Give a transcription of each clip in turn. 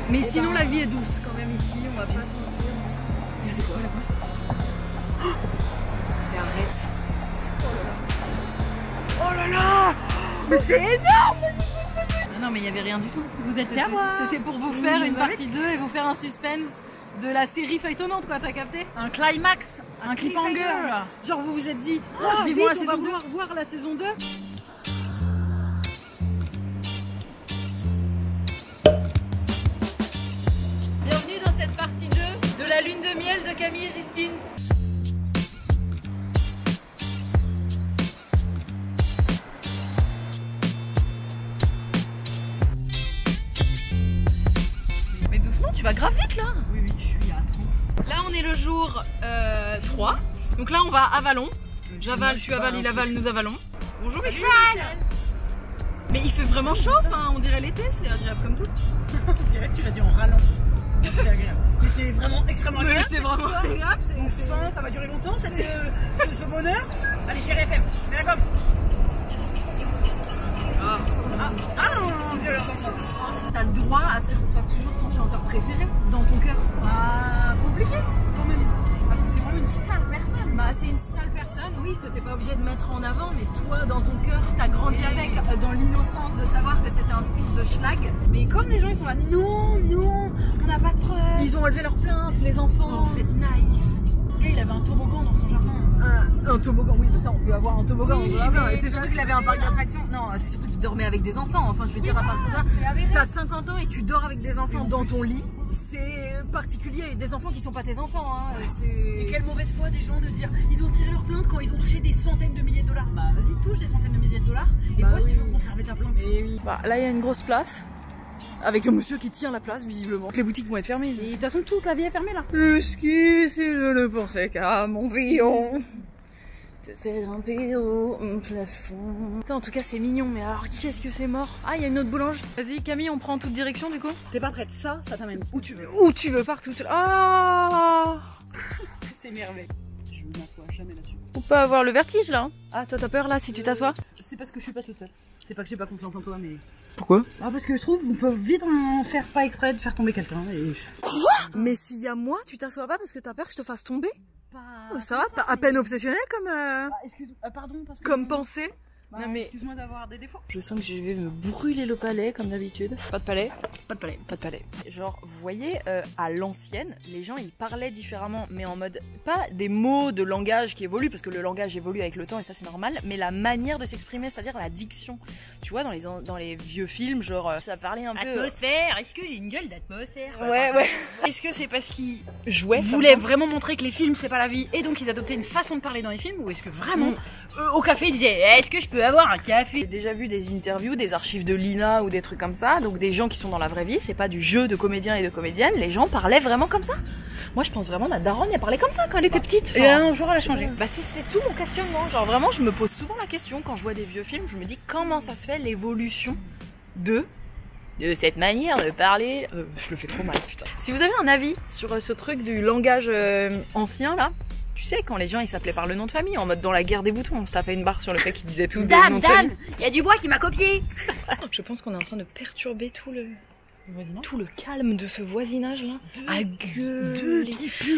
Mais sinon la vie est douce quand même ici, on va pas se mentir. C'est quoi là-bas? Mais arrête. Oh là là. Mais c'est énorme. Non mais il y avait rien du tout. Vous êtes fiers, moi? C'était pour vous faire une partie 2 et vous faire un suspense de la série feuilletonnante quoi, t'as capté? Un climax, un cliffhanger. Genre vous vous êtes dit, vivons la vite, on va saison 2. vouloir voir la saison 2. Bienvenue dans cette partie 2 de la lune de miel de Camille et Justine. Mais doucement, tu vas grave vite là. Oui, je suis à 30. Là on est le jour 3. Donc là on va à Vallon. J'avale, tu avales, il avale, nous avalons. Bonjour Michel. Mais il fait vraiment chaud, enfin, on dirait l'été, c'est agréable comme tout. On dirait que tu l'as dit en râlant. C'est agréable. Mais c'est vraiment extrêmement agréable. C'est vraiment agréable. Enfin, ça va durer longtemps ce bonheur. Allez, chérie FM, mets la gomme. Violeur d'enfant. T'as le droit à ce que ce soit toujours ton chanteur préféré dans ton cœur. Compliqué quand même. Parce que c'est vraiment une sale personne. Bah c'est une sale personne, oui, que t'es pas obligé de mettre en avant, mais toi dans ton cœur, t'as grandi avec, dans l'innocence de savoir que c'était un fils de schlag. Mais comme les gens ils sont là, non, on n'a pas de preuves. Ils ont élevé leur plainte, les enfants. Oh, vous êtes naïfs. Le gars il avait un toboggan dans son jardin. Un toboggan, oui, mais ça on peut avoir un toboggan. Oui, mais c'est surtout qu'il avait un parc d'attractions. Non, c'est surtout qu'il dormait avec des enfants. Enfin, je veux dire, à partir de là, t'as 50 ans et tu dors avec des enfants dans ton lit. C'est particulier. Des enfants qui sont pas tes enfants. Hein. Et quelle mauvaise foi des gens de dire ils ont tiré leur plainte quand ils ont touché des centaines de milliers de dollars. Bah vas-y, touche des centaines de milliers de dollars et vois si tu veux conserver ta plainte. Bah, là, il y a une grosse place. Avec un monsieur qui tient la place, visiblement. Les boutiques vont être fermées. Et de toute façon, toute la vie est fermée là. Jusqu'ici, je ne pensais qu'à mon vion. Te faire grimper au plafond. Putain, en tout cas, c'est mignon, mais alors qui est-ce que c'est mort? Ah, il y a une autre boulange. Vas-y, Camille, on prend en toute direction du coup. T'es pas prête, ça t'amène où tu veux. Où tu veux, partout. Ah, C'est merveilleux. Je ne m'assois jamais là-dessus. on peut avoir le vertige là. Ah, toi, t'as peur là si tu t'assois? C'est parce que je suis pas toute seule. C'est pas que j'ai pas confiance en toi, mais. Pourquoi? Parce que je trouve qu'on peut vite en faire pas exprès de faire tomber quelqu'un. Et... Quoi? Mais s'il y a moi, tu t'assois pas parce que t'as peur que je te fasse tomber? Pas... Ça va, t'as à peine obsessionnel comme pardon, parce que... comme pensée. Bah, non mais excuse-moi d'avoir des défauts. je sens que je vais me brûler le palais comme d'habitude. Pas de palais? Pas de palais. Pas de palais. Genre, vous voyez, à l'ancienne, les gens ils parlaient différemment, mais en mode pas des mots de langage qui évoluent, parce que le langage évolue avec le temps et ça c'est normal, mais la manière de s'exprimer, c'est-à-dire la diction. Tu vois, dans les vieux films, genre, ça parlait un peu. Atmosphère, est-ce que j'ai une gueule d'atmosphère? Ouais. Est-ce que c'est parce qu'ils Jouait. voulaient vraiment montrer que les films c'est pas la vie et donc ils adoptaient une façon de parler dans les films, ou est-ce que vraiment au café ils disaient est-ce que je peux avoir un café? J'ai déjà vu des interviews, des archives de l'INA ou des trucs comme ça, donc des gens qui sont dans la vraie vie, c'est pas du jeu de comédiens et de comédiennes, les gens parlaient vraiment comme ça. Moi je pense vraiment ma daronne elle parlait comme ça quand elle était petite. Et un jour elle a changé. Bah c'est tout mon questionnement, genre vraiment je me pose souvent la question quand je vois des vieux films, je me dis comment ça se fait l'évolution de cette manière de parler. Je le fais trop mal putain. Si vous avez un avis sur ce truc du langage ancien là, tu sais, quand les gens ils s'appelaient par le nom de famille, en mode dans la guerre des boutons, on se tapait une barre sur le fait qu'ils disaient tous des noms de famille. Il y a du bois qui m'a copié. Je pense qu'on est en train de perturber tout le calme de ce voisinage là. À gueuler.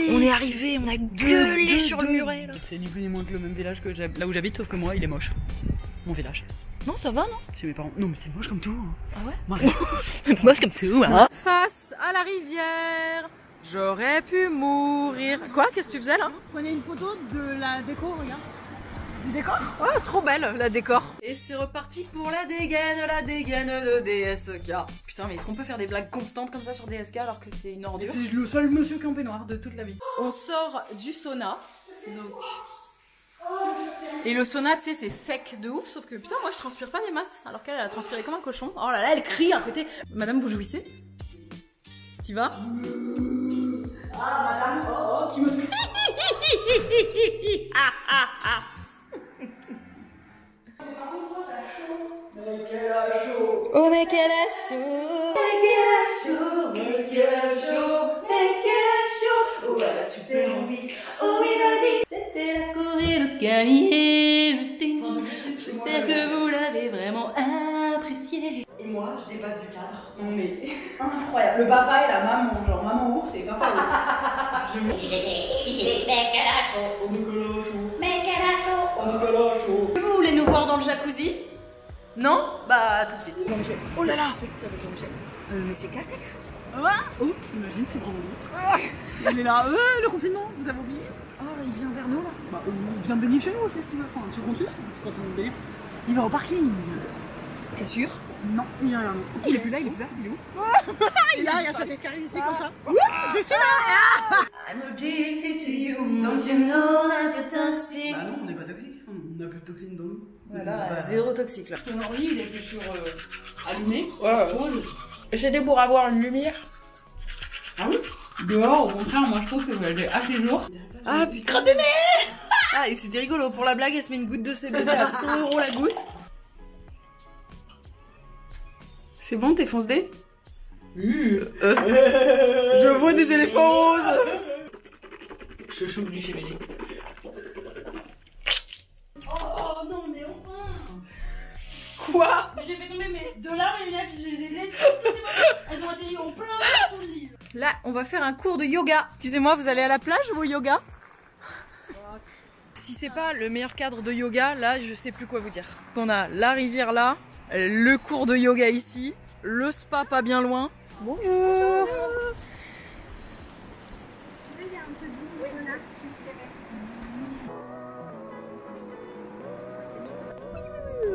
On est arrivé, on a gueulé sur le muret là. C'est ni plus ni moins que le même village que là où j'habite, sauf que moi il est moche. Mon village. Non, ça va non? Chez mes parents. Non mais c'est moche comme tout. Ah ouais? Marie. Moche comme tout hein. Face à la rivière, j'aurais pu mourir. Quoi? Qu'est-ce que tu faisais là? Prenez une photo de la déco, regarde. Du décor? Oh, trop belle la décor. Et c'est reparti pour la dégaine de DSK. Putain, mais est-ce qu'on peut faire des blagues constantes comme ça sur DSK alors que c'est une ordure? C'est le seul monsieur campé noir de toute la vie. On sort du sauna, donc... Et le sauna, tu sais, c'est sec de ouf, sauf que putain, moi je transpire pas des masses, alors qu'elle a transpiré comme un cochon. Oh là là, elle crie à côté. Madame, vous jouissez? T'y vas? Ah, madame, oh, qui me fait... Oh mais qu'elle a chaud, mais qu'elle a chaud, mais qu'elle a chaud, mais qu'elle a chaud. Oh elle a super envie, oh oui vas-y. C'était la Corée de Camille et Justine. J'espère que vous l'avez vraiment apprécié. Et moi, fois, je dépasse du cadre. Non mais incroyable. Le papa et la maman, genre maman ours et papa ours. Je me Vous voulez nous voir dans le jacuzzi? Non? Bah tout de suite. Oh là là. Mais c'est Castex. Oh, imagine, c'est vraiment lui. Il est là, le confinement, vous avez oublié? Ah, il vient vers nous là. Bah, il vient de baigner chez nous aussi si tu veux. Enfin, tu comptes tous, c'est quand on baigner. Il va au parking. T'es sûr? Non, il vient vers nous. Il est plus là, il est plus là, il est où? Il y a sa tête qui arrive ici comme ça. Je suis là! I'm addicted to you, don't you know that you're toxic? Bah non, on n'est pas toxique, on a plus de toxines dans nous. Voilà, zéro toxique là. Ton ordi, il était sur allumé. Ouais. J'étais pour avoir une lumière. Ah oui? Dehors, au contraire, moi je trouve que elle est assez lourde. Ah putain de nez. Ah et c'était rigolo, pour la blague elle se met une goutte de CBD à 100 € la goutte. C'est bon, t'es fonce-dé? Je vois des éléphants roses. Je chope du CBD. Oh non mais enfin. Quoi? J'ai fait tomber mes $, mes lunettes, je les ai laissées. Elles ont atterri en plein sur le lit. Là, on va faire un cours de yoga. Excusez-moi, vous allez à la plage ou au yoga? Si c'est pas le meilleur cadre de yoga, là, je sais plus quoi vous dire. On a la rivière là, le cours de yoga ici, le spa pas bien loin. Bonjour.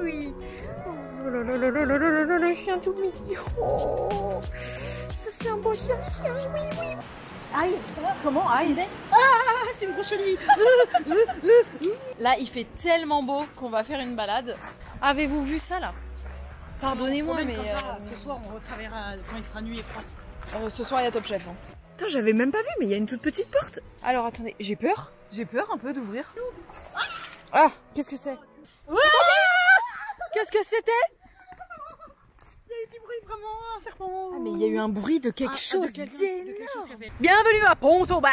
Oui. Oh là là là là là là là, le chien tout mignon. Oh, ça c'est un beau chien, oui, oui. Aïe, comment aïe? Ah, c'est une grosse chenille. Là, il fait tellement beau qu'on va faire une balade. Avez-vous vu ça là? Pardonnez-moi, mais ce soir on retravaillera quand il fera nuit et froid. ce soir il y a Top Chef. Hein. Putain, j'avais même pas vu, mais il y a une toute petite porte. Alors attendez, j'ai peur. J'ai peur un peu d'ouvrir. Ah, qu'est-ce que c'est? Qu'est-ce que c'était? Il y a eu du bruit, vraiment, un serpent. Ah, mais il y a eu un bruit de quelque chose d'énorme. Bienvenue à Pont-Aubert.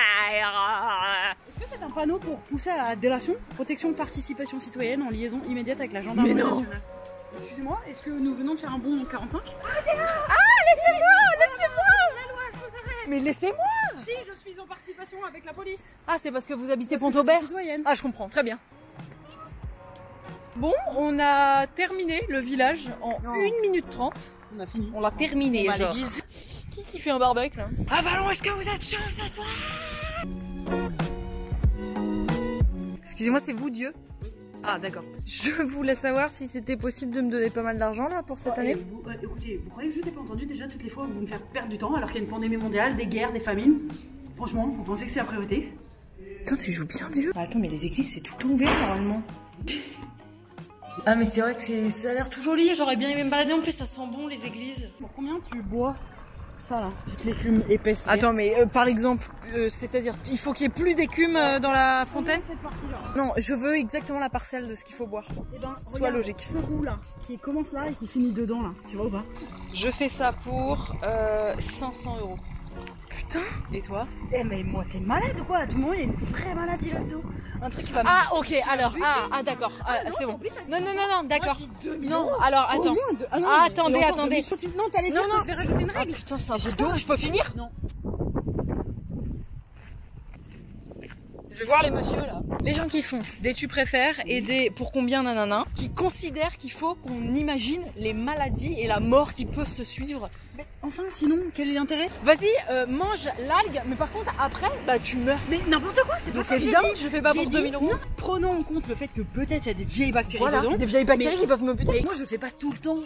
Est-ce que c'est un panneau pour pousser à la délation, protection, participation citoyenne en liaison immédiate avec la gendarmerie nationale? Excusez-moi, est-ce que nous venons de faire un bond en 45? Ah, laissez-moi. La loi, je vous arrête. Mais laissez-moi. Si, je suis en participation avec la police. Ah, c'est parce que vous habitez Parce que Pont-Aubert? je suis citoyenne. Ah, je comprends, très bien. Bon, on a terminé le village en 1 minute 30. On a fini. On l'a terminé, On va à genre. l'église. Qui fait un barbecue là? Ah Valon, est-ce que vous êtes chaud ce soir? Excusez-moi, c'est vous Dieu? Ah d'accord. Je voulais savoir si c'était possible de me donner pas mal d'argent là pour cette année. Écoutez, vous croyez que je vous ai pas entendu déjà toutes les fois où vous me faites perdre du temps alors qu'il y a une pandémie mondiale, des guerres, des famines? Franchement, vous pensez que c'est la priorité? Putain, tu joues bien Dieu. Attends, mais les églises c'est tout le temps ouvert normalement. Ah mais c'est vrai que ça a l'air tout joli, j'aurais bien aimé me balader, en plus ça sent bon les églises. Pour combien tu bois ça là? Toute l'écume épaisse. Attends mais par exemple, c'est-à-dire il faut qu'il y ait plus d'écume dans la fontaine? Cette partie là. Non, je veux exactement la parcelle de ce qu'il faut boire. Eh ben, Sois logique. Ce roux là, qui commence là et qui finit dedans là, tu vois ou pas? Je fais ça pour 500 €. Putain. Et toi? Eh mais moi t'es malade ou quoi? Tout le monde il y a une vraie maladie là-dessous. Un truc qui va Ah ok, alors, d'accord, c'est bon. Non, d'accord. Non, alors, attends. Attendez. Non, t'allais dire que je vais rajouter une règle. Putain, c'est un jeu d'eau, je peux finir? Non. Je vais voir les messieurs là. Les gens qui font des tu préfères et des pour combien nanana, qui considèrent qu'il faut qu'on imagine les maladies et la mort qui peut se suivre. Mais enfin, sinon, quel est l'intérêt? Vas-y, mange l'algue, mais par contre après, bah tu meurs. Mais n'importe quoi, c'est pas Donc ça que j'ai évidemment, dit. je fais pas pour J'ai 2000 dit, €. non, prenons en compte le fait que peut-être il y a des vieilles bactéries dedans. Des vieilles bactéries qui peuvent me buter. Et moi je fais pas tout le temps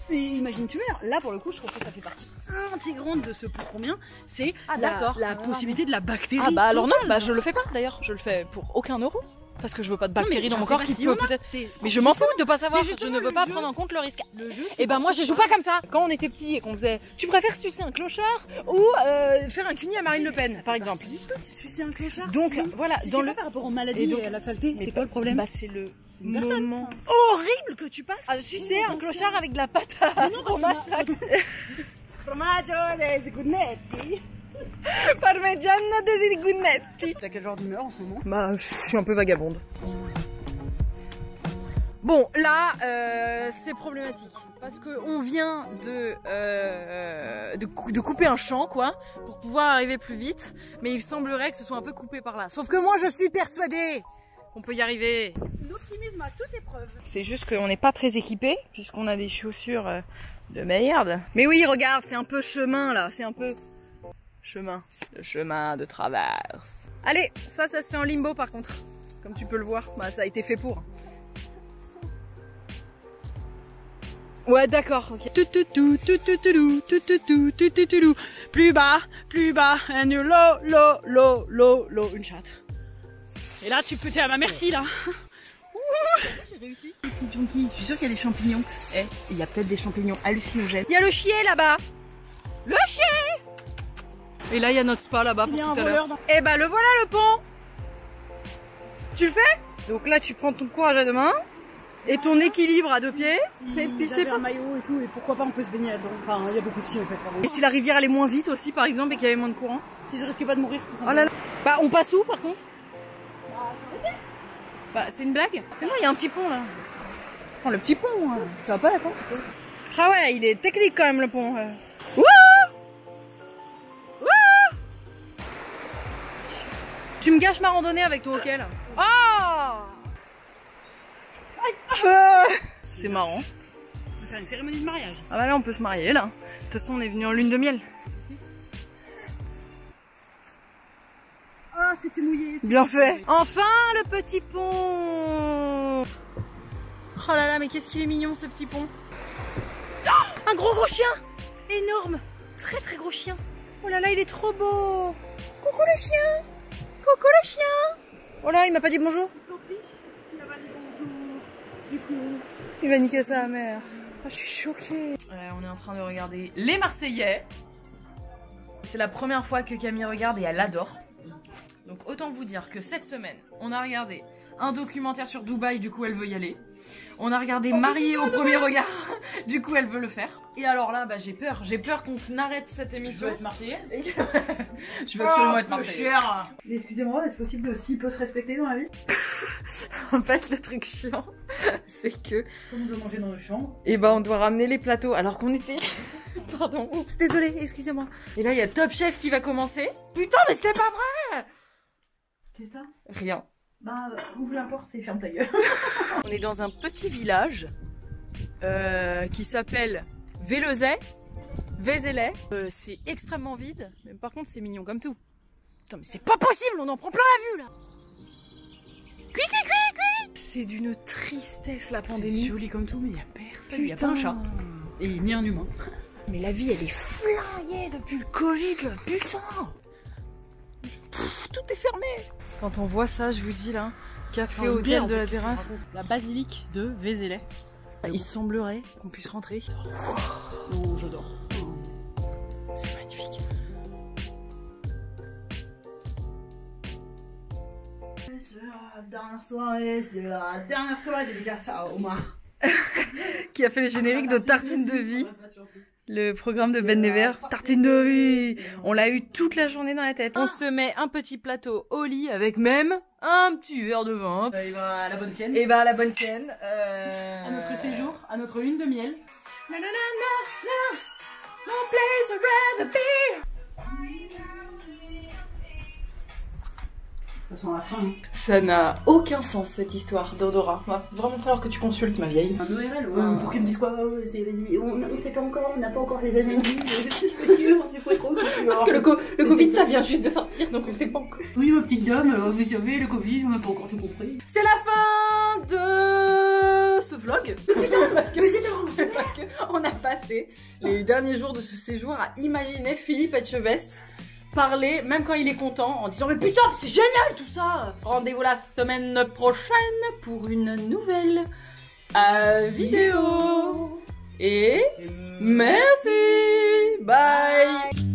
et imagine tu meurs. Là pour le coup je trouve que ça fait partie intégrante de ce pour combien. C'est la possibilité de la bactérie. Ah bah alors non, bah je le fais pas d'ailleurs, je le fais pour aucun euro. Parce que je veux pas de bactéries dans mon corps qui peut peut-être. Mais je m'en fous de pas savoir, je ne veux pas prendre en compte le risque. Et ben moi je joue pas comme ça. Quand on était petit et qu'on faisait, tu préfères sucer un clochard ou faire un cuni à Marine Le Pen par exemple. Sucer un clochard. Donc voilà, dans le par rapport aux maladies et à la saleté, c'est quoi le problème? Bah c'est le moment horrible que tu passes à sucer un clochard avec de la pâte à fromage. Formaggio dei Zigonetti. Parmigiano dei Zigonetti. T'as quel genre d'humeur en ce moment? Bah je suis un peu vagabonde. Bon, là, c'est problématique. Parce qu'on vient de couper un champ, quoi, pour pouvoir arriver plus vite. Mais il semblerait que ce soit un peu coupé par là. Sauf que moi, je suis persuadée qu'on peut y arriver. L'optimisme à toute épreuve. C'est juste qu'on n'est pas très équipé, puisqu'on a des chaussures de merde. Mais oui, regarde, c'est un peu chemin, là. C'est un peu chemin. Le chemin de traverse. Allez, ça se fait en limbo, par contre. Comme tu peux le voir. Bah, ça a été fait pour. Ouais, d'accord, ok. Plus bas, and you low, une chatte. Et là, tu peux t'es à ma merci, là. J'ai réussi. Je suis sûre qu'il y a des champignons. Eh, il y a peut-être des champignons hallucinogènes. Il y a le chier là-bas. Le chier. Et là, il y a notre spa là-bas pour tout à l'heure. Eh bah, le voilà le pont. Tu le fais? Donc là, tu prends ton courage à deux mains. Et ton équilibre à deux pieds. Et puis c'est pas un maillot et tout, et pourquoi pas on peut se baigner là-dedans. Enfin, il y a beaucoup de si en fait. Et si la rivière allait moins vite aussi, par exemple, et qu'il y avait moins de courant. Si je risquais pas de mourir tout simplement. Oh là là. Bah, on passe où par contre? Bah, sur l'été. Bah, c'est une blague? Mais non, il y a un petit pont là. Oh, le petit pont, ça va pas la tente. Ah ouais, il est technique quand même le pont. Wouh! Wouh! Tu me gâches ma randonnée avec ton hockey là. Oh! C'est marrant. On va faire une cérémonie de mariage. Ah bah là on peut se marier là. De toute façon on est venu en lune de miel. Ah c'était mouillé. Bien fait. Enfin le petit pont. Oh là là mais qu'est-ce qu'il est mignon ce petit pont. Oh, un gros chien. Énorme. Très très gros chien. Oh là là il est trop beau. Coucou le chien. Coucou le chien. Oh là il m'a pas dit bonjour. Il s'en fiche. Il a pas dit bonjour. Du coup. Il va niquer sa mère. Oh, je suis choquée. On est en train de regarder Les Marseillais. C'est la première fois que Camille regarde et elle adore. Donc autant vous dire que cette semaine, on a regardé un documentaire sur Dubaï, du coup elle veut y aller. On a regardé Mariée au premier regard, du coup elle veut le faire. Et alors là, bah, j'ai peur qu'on arrête cette émission. Je veux être marseillaise. Je veux absolument être marseillaise. Mais excusez-moi, est-ce possible de si peu se respecter dans la vie? En fait, le truc chiant, c'est que... Comme on doit manger dans le champ. Et bah on doit ramener les plateaux alors qu'on était... Pardon, oups, désolée, excusez-moi. Et là, il y a Top Chef qui va commencer. Putain, mais c'est pas vrai! Qu'est-ce que ça? Rien. Bah, ouvre la porte et ferme ta gueule. On est dans un petit village qui s'appelle Vélezay. C'est extrêmement vide, mais par contre c'est mignon comme tout. Putain mais c'est pas possible, on en prend plein la vue là. C'est d'une tristesse la pandémie. C'est joli comme tout, mais il y a personne. Il y a pas un chat. Et ni un humain. Mais la vie elle est flinguée depuis le Covid là, putain. Tout est fermé. Quand on voit ça, je vous dis là, café hôtel de la terrasse. La basilique de Vézelay. Il semblerait qu'on puisse rentrer. Oh, j'adore. C'est magnifique. C'est la dernière soirée dédicace à Omar. Qui a fait le générique de Tartine de vie. Le programme de Ben Never, Tartine de vie. On l'a eu toute la journée dans la tête. On se met un petit plateau au lit avec même un petit verre de vin. Et bah à la bonne tienne. Et bah à la bonne tienne. À notre séjour, à notre lune de miel. Na na na na, no place I'd rather be. De toute façon, à la fin. Hein. Ça n'a aucun sens cette histoire d'odorat. Va vraiment falloir que tu consultes ma vieille. Un ORL, ouais. Pour qu'ils me disent quoi, on fait pas encore, on n'a pas encore les analyses. Je suis pas sûre, on sait pas trop. Parce que le Covid, ça vient juste de sortir, donc on sait pas encore. Oui, ma petite dame, vous savez, le Covid, on n'a pas encore tout compris. C'est la fin de ce vlog. parce que on a passé les derniers jours de ce séjour à imaginer Philippe Etchebest parler, même quand il est content, en disant mais putain, c'est génial tout ça. Rendez-vous la semaine prochaine pour une nouvelle vidéo. Et merci. Bye.